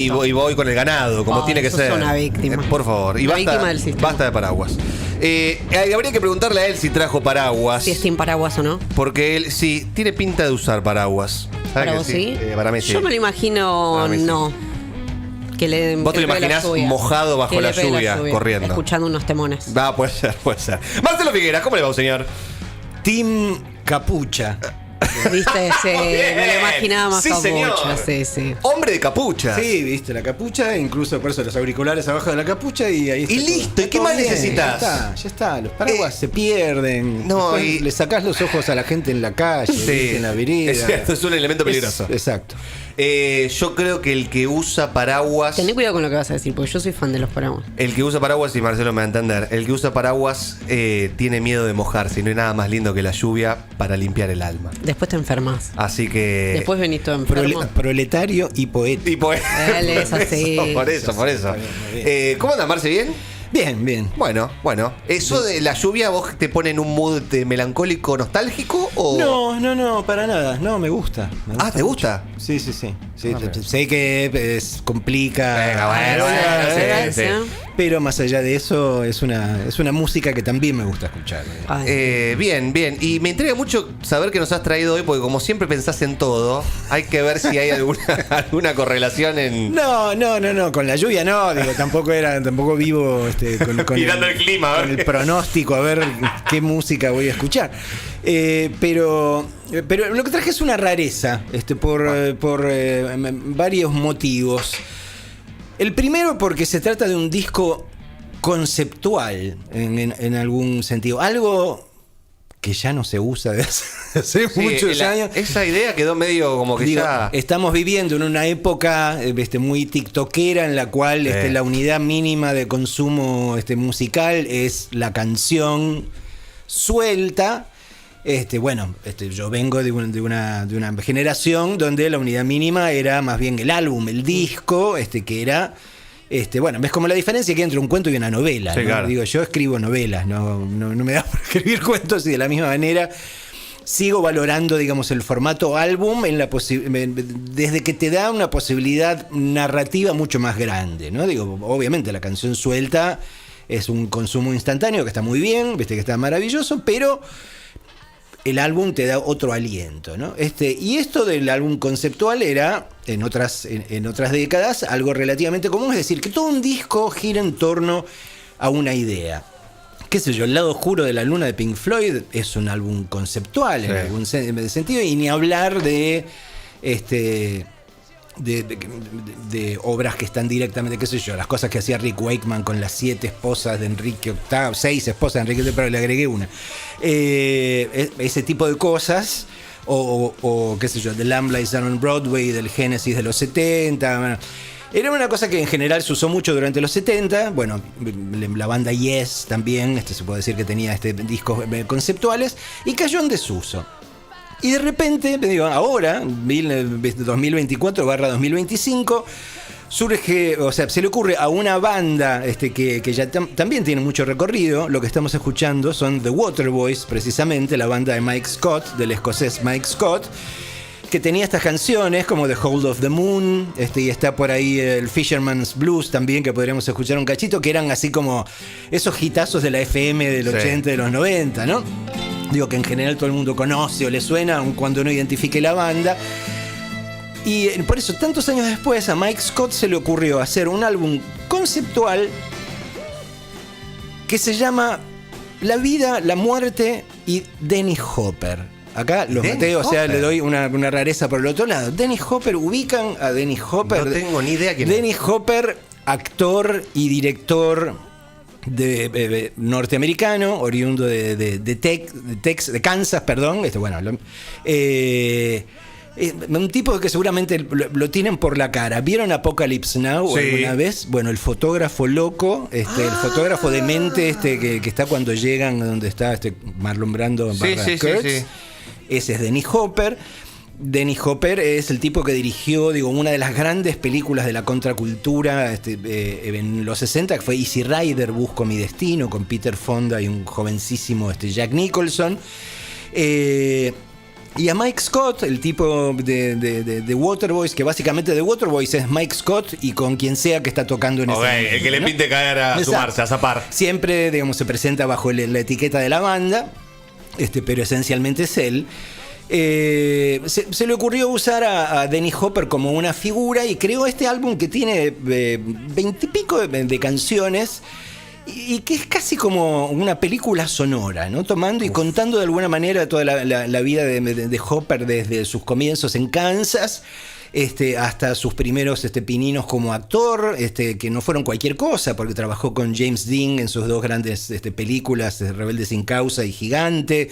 Y voy con el ganado, como tiene que sos ser. una víctima. Por favor. Y Una víctima del sistema. basta de paraguas. Habría que preguntarle a él si trajo paraguas. Si es team paraguas o no. Porque él sí tiene pinta de usar paraguas. ¿Sabe ¿Para que vos sí? Para mí sí. Yo me lo imagino, Para mí sí. no. Que le Vos te lo pegue la imaginás lluvia. mojado bajo Que la le pegue lluvia, corriendo. Escuchando unos temones. Puede ser, puede ser. Marcelo Figueras, ¿cómo le va un señor? Team Capucha. ¿Viste? Sí, me lo imaginaba más Sí, señor. capucha. Sí, sí. Hombre de capucha. Sí, viste, la capucha, incluso por eso los auriculares abajo de la capucha y ahí está. Y todo. listo, ¿y qué Todo más bien, necesitas? Ya está. Los paraguas se pierden. No, Después le sacás los ojos a la gente en la calle, ¿viste? En la vereda. Es cierto, es un elemento peligroso. Exacto. Yo creo que el que usa paraguas. Tené cuidado con lo que vas a decir, porque yo soy fan de los paraguas. El que usa paraguas, y Marcelo me va a entender, el que usa paraguas tiene miedo de mojarse y no hay nada más lindo que la lluvia para limpiar el alma. Después te enfermas. Así que. Después venís todo enfermo. Proletario y poeta. Y pues. Él es así. Por eso. Está bien. ¿Cómo anda, Marce? ¿Bien? Bien. Bueno. ¿Eso de la lluvia vos te pone en un mood melancólico, nostálgico? O... No, para nada. No, me gusta. ¿te gusta? Sí. Sé que complica. Venga, bueno, sí. Pero más allá de eso, es una música que también me gusta escuchar. Ay. Bien. Y me intriga mucho saber qué nos has traído hoy, porque como siempre pensás en todo, hay que ver si hay alguna correlación en. No, con la lluvia no, digo, tampoco vivo con Mirando el clima, con el pronóstico, a ver qué música voy a escuchar. Pero lo que traje es una rareza, por varios motivos. El primero porque se trata de un disco conceptual en algún sentido. Algo que ya no se usa desde hace muchos años. Esa idea quedó medio como que ya. Estamos viviendo en una época muy tiktokera en la cual la unidad mínima de consumo musical es la canción suelta. Yo vengo de una generación donde la unidad mínima era más bien el álbum, el disco, que era. Ves como la diferencia que hay entre un cuento y una novela. Sí, ¿no? claro. Digo, yo escribo novelas, no me da por escribir cuentos y de la misma manera sigo valorando, digamos, el formato álbum desde que te da una posibilidad narrativa mucho más grande, ¿no? Digo, obviamente la canción suelta es un consumo instantáneo que está muy bien, viste que está maravilloso, pero el álbum te da otro aliento, ¿no? Y esto del álbum conceptual era, en otras décadas, algo relativamente común, es decir, que todo un disco gira en torno a una idea. Qué sé yo, El lado oscuro de la luna de Pink Floyd es un álbum conceptual en algún sentido, y ni hablar de obras que están directamente, qué sé yo, las cosas que hacía Rick Wakeman con las 7 esposas de Enrique VIII, 6 esposas de Enrique VIII, pero le agregué una. Ese tipo de cosas, o qué sé yo, The Lamb Lies Down on Broadway, del Génesis de los 70. Bueno, era una cosa que en general se usó mucho durante los 70. Bueno, la banda Yes también, se puede decir que tenía discos conceptuales, y cayó en desuso. Y de repente, ahora, 2024/2025, surge, se le ocurre a una banda que ya también tiene mucho recorrido. Lo que estamos escuchando son The Waterboys, precisamente, la banda de Mike Scott, del escocés Mike Scott, que tenía estas canciones como The Hold of the Moon, y está por ahí el Fisherman's Blues también, que podríamos escuchar un cachito, que eran así como esos hitazos de la FM del 80, de los 90, ¿no? Digo que en general todo el mundo conoce o le suena, aun cuando no identifique la banda. Y por eso, tantos años después, a Mike Scott se le ocurrió hacer un álbum conceptual que se llama La vida, la muerte y Dennis Hopper. Acá los maté, le doy una rareza por el otro lado. Dennis Hopper, ¿ubican a Dennis Hopper? No tengo ni idea quién es. Dennis Hopper, actor y director norteamericano, oriundo de Kansas, perdón. Un tipo que seguramente lo tienen por la cara. ¿Vieron Apocalypse Now alguna vez? Bueno, el fotógrafo loco, el fotógrafo demente que está cuando llegan a donde está Marlon Brando / Kurtz. Sí. Ese es Dennis Hopper. Dennis Hopper es el tipo que dirigió, una de las grandes películas de la contracultura en los 60, que fue Easy Rider, Busco mi destino, con Peter Fonda y un jovencísimo Jack Nicholson. Y a Mike Scott, el tipo de Waterboys, que básicamente de Waterboys es Mike Scott y con quien sea que está tocando en ese momento, el que le ¿no? pinte caer a Exacto. sumarse, a zapar. Siempre, digamos, se presenta bajo la etiqueta de la banda, pero esencialmente es él. Se le ocurrió usar a Dennis Hopper como una figura y creó este álbum que tiene 20 y pico de canciones y que es casi como una película sonora, ¿no? Tomando y contando de alguna manera toda la vida de Hopper desde sus comienzos en Kansas hasta sus primeros pininos como actor, que no fueron cualquier cosa, porque trabajó con James Dean en sus dos grandes películas, Rebelde sin causa y Gigante.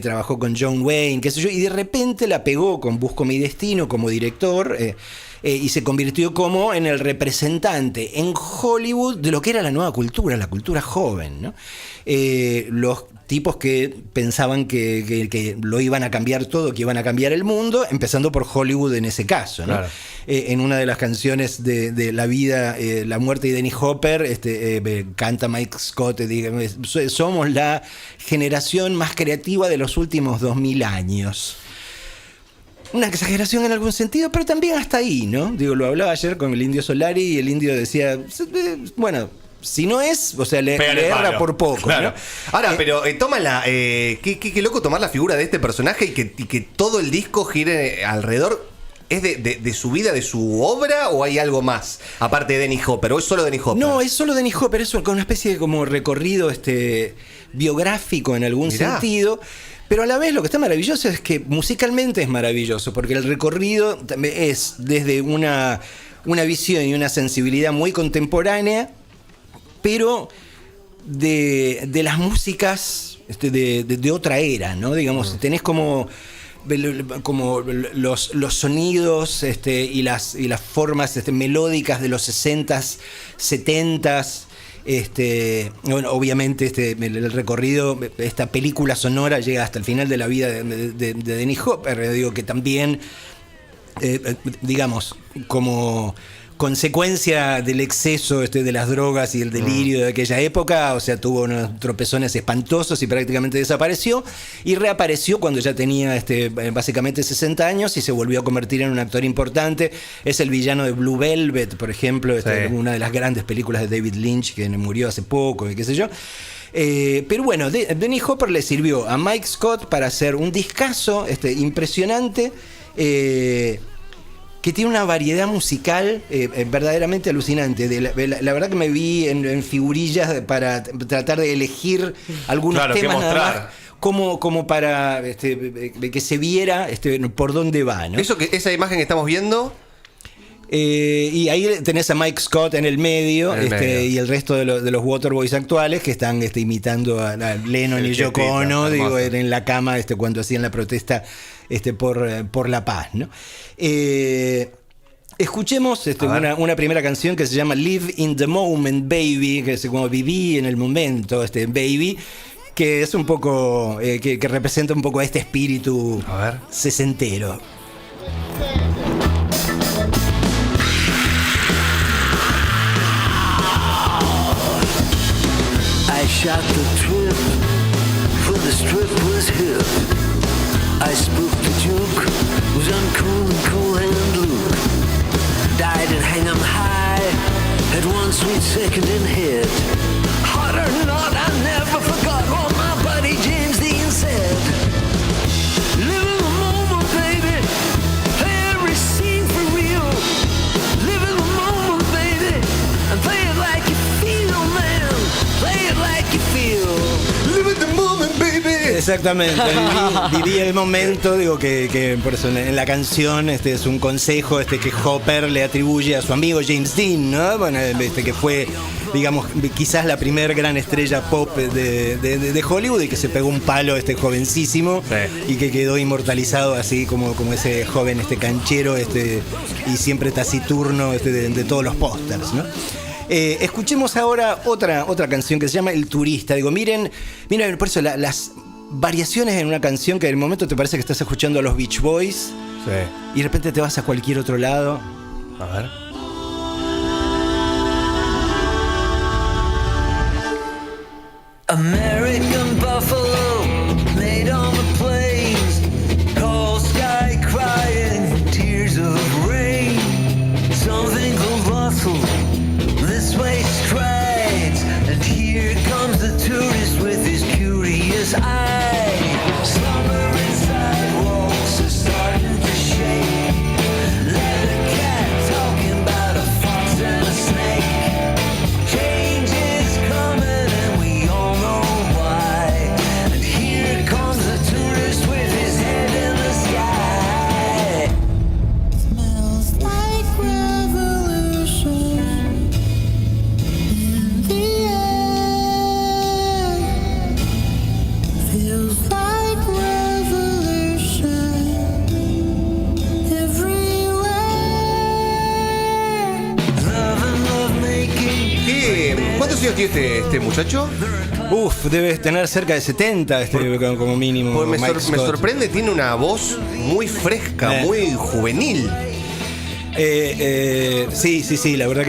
Trabajó con John Wayne, qué sé yo, y de repente la pegó con Busco mi destino como director y se convirtió como en el representante en Hollywood de lo que era la nueva cultura, la cultura joven, ¿no? Los tipos que pensaban que lo iban a cambiar todo, que iban a cambiar el mundo, empezando por Hollywood en ese caso, ¿no? Claro. En una de las canciones de la vida, la muerte de Dennis Hopper, canta Mike Scott, somos la generación más creativa de los últimos 2000 años. Una exageración en algún sentido, pero también hasta ahí, ¿no? Digo, lo hablaba ayer con el Indio Solari y el Indio decía, bueno, si no es, o sea, le erra por poco, claro, ¿no? Ahora, pero toma qué loco tomar la figura de este personaje y que todo el disco gire alrededor. ¿Es de su vida, de su obra o hay algo más? Aparte de Dennis Hopper, ¿o es solo Dennis Hopper? No, es solo Dennis Hopper, es una especie de como recorrido biográfico en algún sentido. Pero a la vez lo que está maravilloso es que musicalmente es maravilloso, porque el recorrido es desde una visión y una sensibilidad muy contemporánea, pero de las músicas de otra era, ¿no? Digamos, tenés como los sonidos y las formas melódicas de los 60s, 70s. Bueno, obviamente el recorrido, esta película sonora llega hasta el final de la vida de Dennis Hopper, digo que también, digamos, como consecuencia del exceso de las drogas y el delirio de aquella época, o sea, tuvo unos tropezones espantosos y prácticamente desapareció, y reapareció cuando ya tenía básicamente 60 años y se volvió a convertir en un actor importante. Es el villano de Blue Velvet, por ejemplo, una de las grandes películas de David Lynch, que murió hace poco y qué sé yo. Pero bueno, Dennis Hopper le sirvió a Mike Scott para hacer un discazo impresionante, que tiene una variedad musical verdaderamente alucinante. La verdad que me vi en figurillas para tratar de elegir algunos temas nada más, como para que se viera por dónde va, ¿no? Esa imagen que estamos viendo. Y ahí tenés a Mike Scott en el medio, y el resto de los Waterboys actuales que están imitando a Lennon y Yoko Ono, digo, en la cama cuando hacían la protesta por la paz, ¿no? Escuchemos una primera canción que se llama Live in the Moment, Baby, que es como viví en el momento, Baby, que es un poco que representa un poco a este espíritu sesentero. I shot the trip when the strip was hip. I spooked the juke, was uncool and cool hand Luke. Died and hang 'em high, had one sweet second in head. Hot or not, I never forgot what my buddy James Dean said. Live in the moment, baby, play every scene for real. Live in the moment, baby, and play it like you feel, man. Play it like you feel. Live in the moment, baby. Exactamente, viví el momento, digo que por eso en la canción es un consejo que Hopper le atribuye a su amigo James Dean, ¿no? Bueno, que fue, digamos, quizás la primer gran estrella pop de Hollywood y que se pegó un palo jovencísimo, y que quedó inmortalizado así como ese joven canchero y siempre taciturno de todos los pósters, ¿no? Escuchemos ahora otra canción que se llama El Turista. Digo, miren, por eso las variaciones en una canción que en el momento te parece que estás escuchando a los Beach Boys, y de repente te vas a cualquier otro lado. A ver. American buffalo made on the plains, as I slumber inside walls are starting to shake. Leather cat talking about a fox and a snake. Change is coming and we all know why. And here comes the tourist with his head in the sky. Smells like revolution in the air. Feels like revolution everywhere. Love and love making. ¿Cuántos años tiene este muchacho? Uf, debe tener cerca de 70 como mínimo. Pues me Mike Scott. sorprende, tiene una voz muy fresca, muy juvenil. Sí, la verdad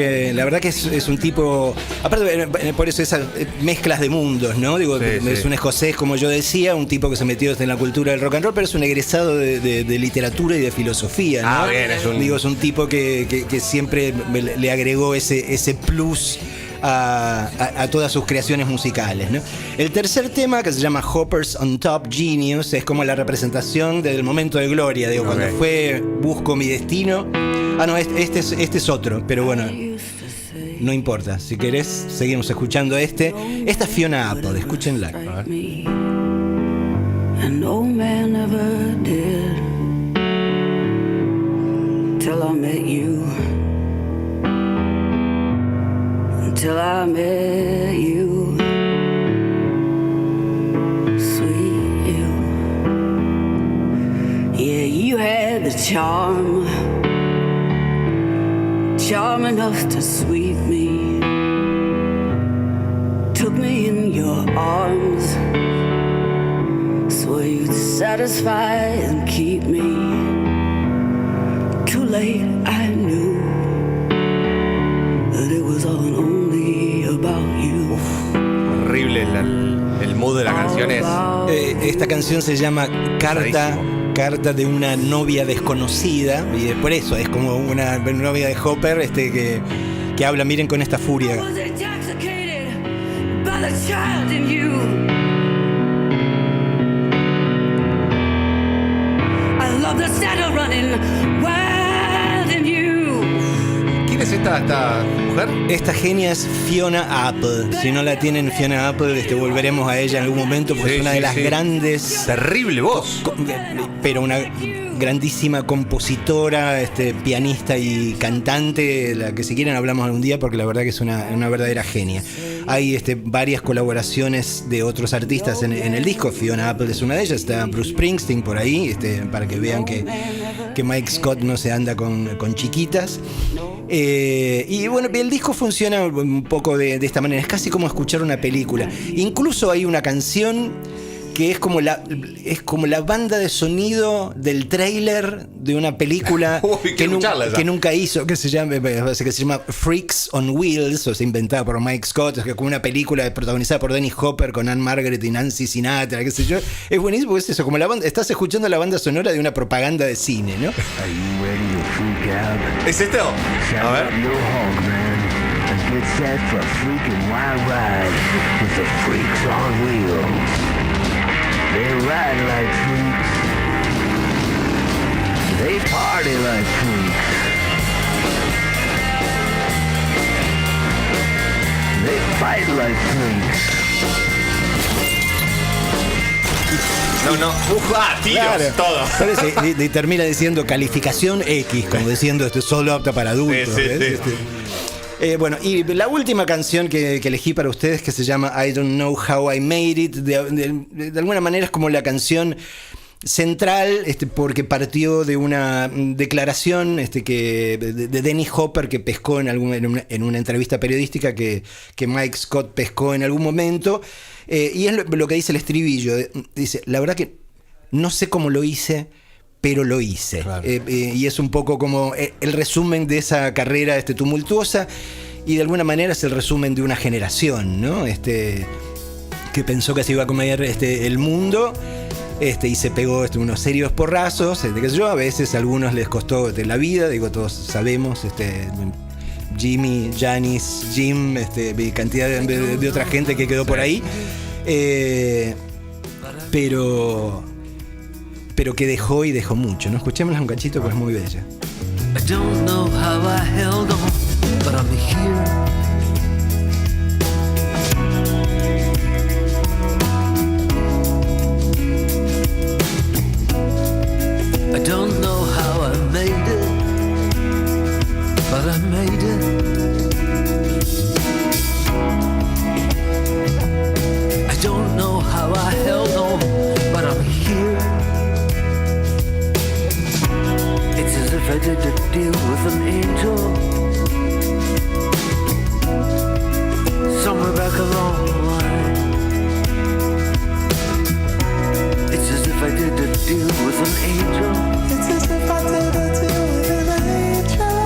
que es un tipo, aparte por eso esas mezclas de mundos, ¿no? Digo, Sí, es sí. un escocés, como yo decía, un tipo que se metió en la cultura del rock and roll, pero es un egresado de literatura y de filosofía, ¿no? Ah, bien, es un tipo que siempre le agregó ese plus a todas sus creaciones musicales, ¿no? El tercer tema, que se llama Hoppers on Top Genius, es como la representación del momento de gloria, digo, cuando fue Busco mi destino. Ah, no, este es otro, pero bueno, no importa. Si querés, seguimos escuchando este. Esta es Fiona Apple, escúchenla. Me. And no man ever did till I met you. Until I met you, sweet you. Yeah, you had the charm enough to sweep me. Took me in your arms, so you'd satisfy and keep me. Too late I knew that it was all and only about you. Horrible el mood de la canción es. Esta canción se llama Carta de una novia desconocida, y por eso es como una novia de Hopper que habla, miren, con esta furia. I was intoxicated by the child in you. I love the shadow running wild in you. ¿Quién es esta mujer? Esta genia es Fiona Apple. Si no la tienen, Fiona Apple, volveremos a ella en algún momento, porque es una de las grandes, Terrible voz. pero una grandísima compositora, pianista y cantante, la que si quieren hablamos algún día, porque la verdad que es una verdadera genia. Hay varias colaboraciones de otros artistas en el disco. Fiona Apple es una de ellas, está Bruce Springsteen por ahí, para que vean que Mike Scott no se anda con chiquitas. Y bueno, el disco funciona un poco de esta manera, es casi como escuchar una película. Incluso hay una canción que es como la banda de sonido del tráiler de una película Uy, que nunca hizo, que se llama Freaks on Wheels, o sea, inventada por Mike Scott, que es como una película protagonizada por Dennis Hopper con Anne Margaret y Nancy Sinatra, qué sé yo. Es buenísimo porque es eso, como la banda, estás escuchando la banda sonora de una propaganda de cine, ¿no? Are you ready to freak out? ¿Es esto? A Sound ver. up your hog, man, and get set for a freaking wild ride with the freaks on wheels. They ride like freaks. They party like freaks. They fight like freaks. No. Tiros, Claro. todo. Parece, y termina diciendo calificación X, como diciendo solo apta para adultos. Sí, ¿ves? Bueno, y la última canción que elegí para ustedes, que se llama I Don't Know How I Made It, de alguna manera es como la canción central, porque partió de una declaración de Dennis Hopper, que pescó en una entrevista periodística que Mike Scott pescó en algún momento, y es lo que dice el estribillo. Dice, la verdad que no sé cómo lo hice, pero lo hice. Claro. Y es un poco como el resumen de esa carrera tumultuosa, y de alguna manera es el resumen de una generación, ¿no? Que pensó que se iba a comer el mundo, y se pegó unos serios porrazos, qué sé yo. A veces a algunos les costó la vida, digo, todos sabemos, Jimmy, Janis, Jim, cantidad de otra gente que quedó por ahí. pero que dejó y dejó mucho, ¿no? Escuchémosla un cachito, pues es muy bella. I don't know how I held on, but I'm here. I don't know how I made it, but I made it. I don't know how I held on, but I'm here. It's as if I did a deal with an angel somewhere back along the line. It's as if I did a deal with an angel. It's as if I did a deal with an angel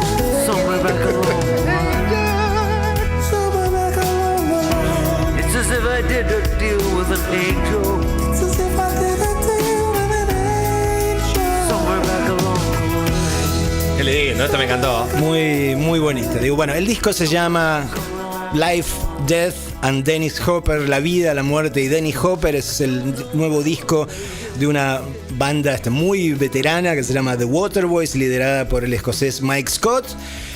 somewhere back along the line. Somewhere back along the line. It's as if I did a deal with an angel. It's as if I did a deal with an angel somewhere back along the line. Qué lindo, esto me encantó. Muy, muy bonita. Digo, bueno, el disco se llama Life, Death and Dennis Hopper, La vida, la muerte y Dennis Hopper. Es el nuevo disco de una banda muy veterana que se llama The Waterboys, liderada por el escocés Mike Scott.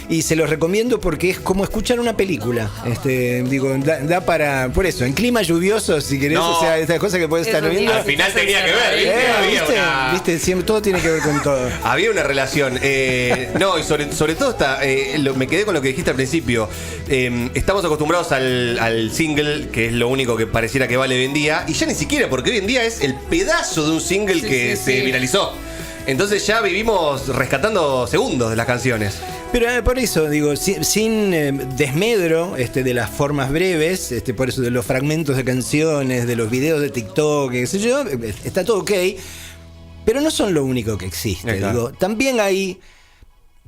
Y se los recomiendo porque es como escuchar una película. Digo, da para. Por eso, en clima lluvioso, si querés, No. o sea, estas cosas que puedes estar Eso viendo. Al final tenía que ver, ¿viste? Había ¿Viste? una- ¿Viste? Siempre, todo tiene que ver con todo. Había una relación. No, y sobre todo me quedé con lo que dijiste al principio. Estamos acostumbrados al single, que es lo único que pareciera que vale hoy en día. Y ya ni siquiera, porque hoy en día es el pedazo de un single que se viralizó. Entonces ya vivimos rescatando segundos de las canciones. Pero por eso, digo, sin desmedro de las formas breves, por eso de los fragmentos de canciones, de los videos de TikTok, qué sé yo, está todo ok, pero no son lo único que existe. Claro. Digo, también hay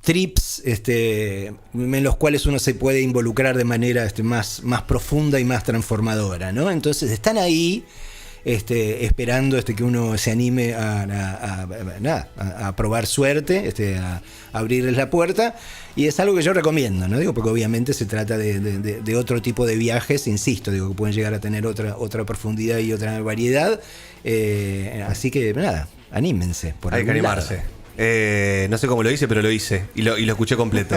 trips en los cuales uno se puede involucrar de manera más profunda y más transformadora, ¿no? Entonces están ahí. Esperando que uno se anime a probar suerte, a abrirles la puerta, y es algo que yo recomiendo, ¿no? Digo, porque obviamente se trata de otro tipo de viajes, insisto, digo, que pueden llegar a tener otra profundidad y otra variedad, así que nada, anímense. Por Hay que algún animarse. lado. No sé cómo lo hice, pero lo hice. Y lo escuché completo.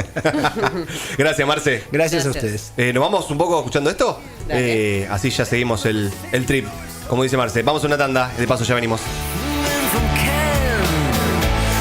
Gracias, Marce. Gracias a Gracias. ustedes. ¿Nos vamos un poco escuchando esto? Dale. Así ya seguimos el trip. Como dice Marce, vamos a una tanda y de paso ya venimos.